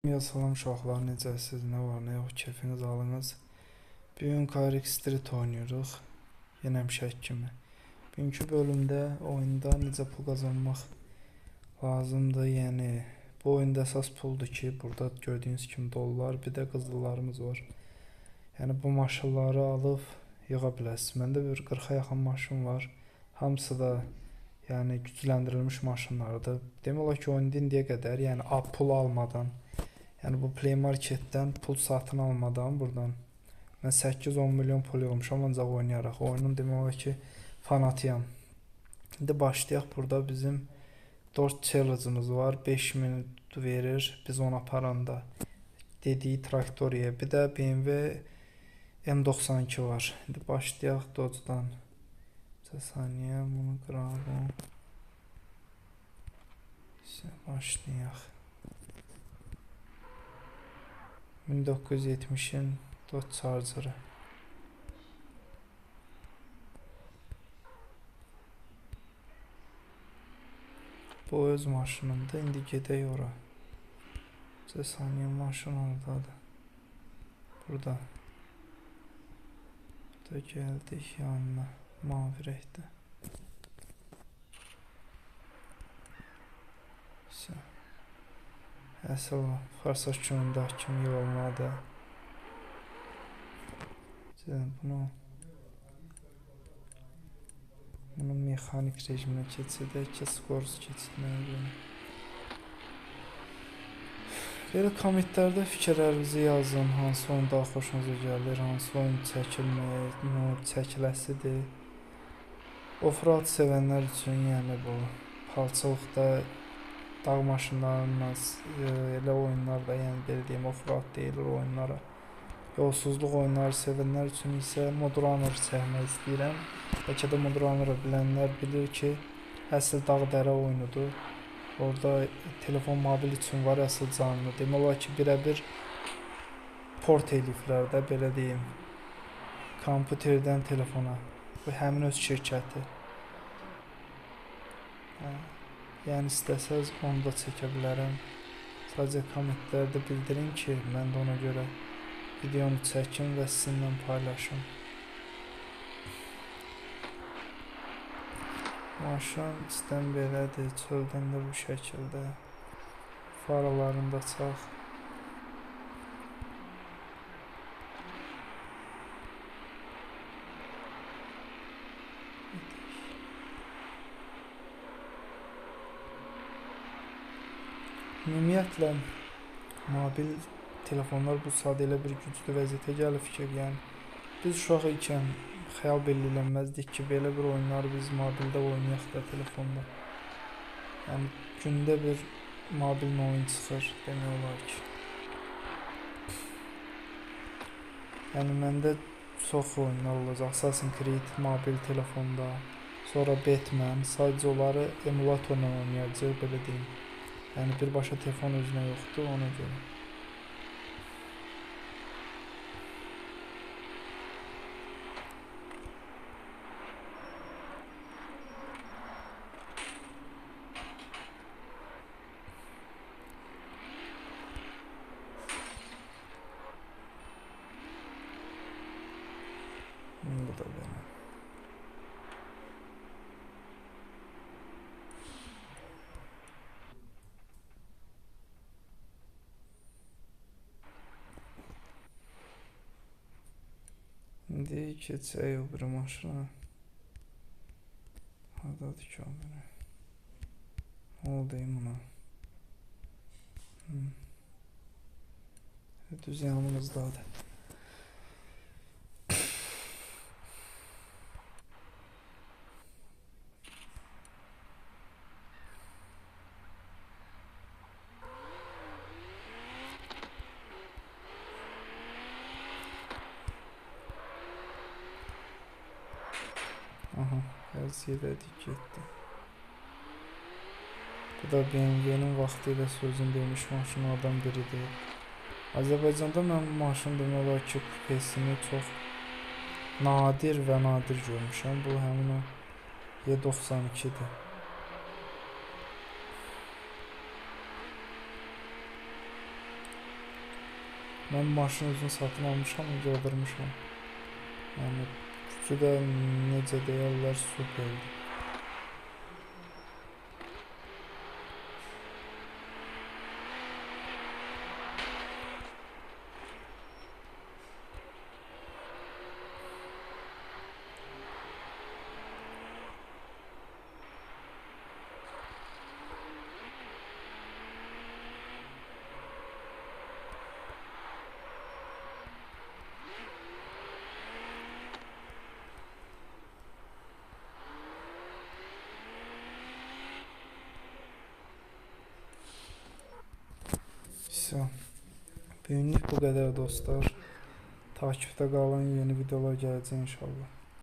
Ya salam uşaqlar, necəsiz, nə var, nə yox, keyfiniz alınız. Bugün Carex Street oynuyoruz. Yenə həmişəki kimi. Bugünkü bölümdə oyunda necə pul qazanmaq lazımdır. Yəni bu oyunda əsas puldur ki, burada gördüyünüz kimi dollar, bir də qızıllarımız var. Yəni bu maşınları alıb yığa bilərsiniz. Məndə bir 40-a yaxın maşın var. Hamısı da yəni gücləndirilmiş maşınlardır. Demək olar ki, oyunda indiyə qədər, yəni pul almadan, yəni bu Play Marketdən pul satın almadan buradan mən 8-10 milyon pul yığmışam ancaq oynayaraq. Oyunun demək olar ki, fanatıyam. İndi başlayaq. Burada bizim 4 challenge'ımız var. 5000 verir biz ona aparanda. Dediyi traktoriyə. Bir də BMW M92 var. İndi başlayaq Dodge-dan. Bir saniyə bunu qıralım. Başlayaq. 1970'in Dodge Charger'ı. Bu öz maşınımdır. İndi gedək ora. Bir saniyə maşın oradadır. Burada. Burada gəldik yanına. Mavi rəngdə. Əsl Farsaj günündəki kimi yolmadı. Bunu mexanik rejiminə keçirdək ki, skors keçirməyə. Belə kommentlərdə fikirlərinizi yazın. Hansı oyun daha xoşunuza gəlir, hansı oyun çəkiləsidir. Offroad sevənlər üçün, yəni bu palçılıqda dağ maşınlarından elə oyunlarda, yəni belə deyim, offroad deyilir oyunlara. Yolsuzluq oyunları sevənlər üçün isə Modrunner çəkmək istəyirəm. Bəlkə də Modrunner'ı bilənlər bilir ki, əsl dağ-dərə oyunudur. Orada telefon mobil üçün var, əsl canlı. Demək olar ki, birəbir port eləyiblər də, belə deyim. Kompüterdən telefona. Bu həmin öz şirkəti. Yəni istəsəz onu da çəkə bilərəm. Sadəcə kommentlərdə bildirin ki, mən də ona görə videonu çəkim və sizinlə paylaşım. Maşın istən belədir, çöldən də bu şəkildə. Faralarını da çaq. Ümumiyyətlə mobil telefonlar bu saat elə bir güclü vəziyyətə gəlib ki, yəni biz uşaq ikən xəyal belə eləməzdik ki, belə bir oyunları biz mobildə oynayaq da telefonda. Yəni gündə bir mobil oyun çıxır, demək olar ki. Yəni məndə çox oyunlar olacaq. Assassin's Creed mobil telefonda, sonra Batman, sadəcə onları emulatorla oynayacaq, belə deyim. Yəni birbaşa telefon özünə yoxdur, ona görə. Bu da benim. İndi keçək o bir maşına. Haradadır ki o biri? Oradayım ona. Düz yanımızdadır. Aha, həziyyədədik getdi. Bu da BMW'nin vaxtı ilə sözün demiş maşınlardan biridir. Azərbaycanda mən bu maşın demək olar ki, kupesini çox nadir və nadir görmüşəm. Bu həmin o Y92'dir. Mən maşın özünü satın almışam, qaldırmışam. Yəni gücü də necə deyirlər, superdir. Bugünlük bu qədər dostlar. Takipdə qalın, yeni videolar gələcək inşallah.